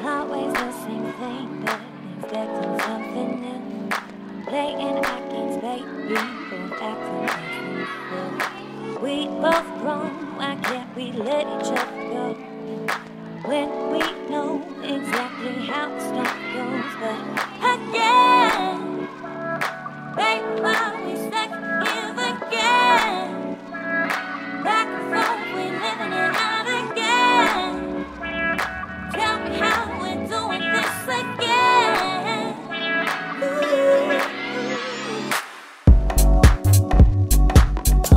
Always the same thing, but expecting something new. Playing our games, baby, both acting like fools. We both grown, why can't we let each other go? When we know exactly how the story goes, but again, baby, why we stuck here again? Back and forth, we living it out again. Tell me how we're doing this again. Ooh.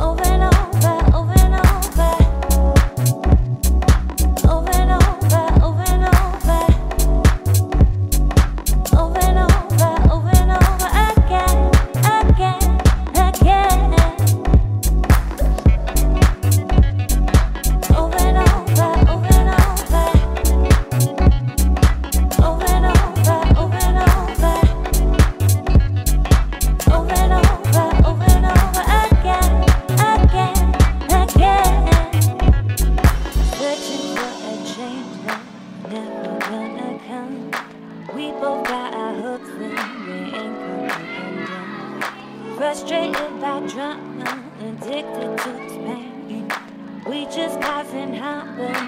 Over and over, over and over. Over and over, over and over. Over and over, over and over again, again, again. Over and over, over and over. Over and over, over and over. Over and over, over and over again, again, again. Searching for a change that never gonna come. We both got our hooks in, we ain't gonna undone. Frustrated by drama, addicted to this pain. We just causing harmony.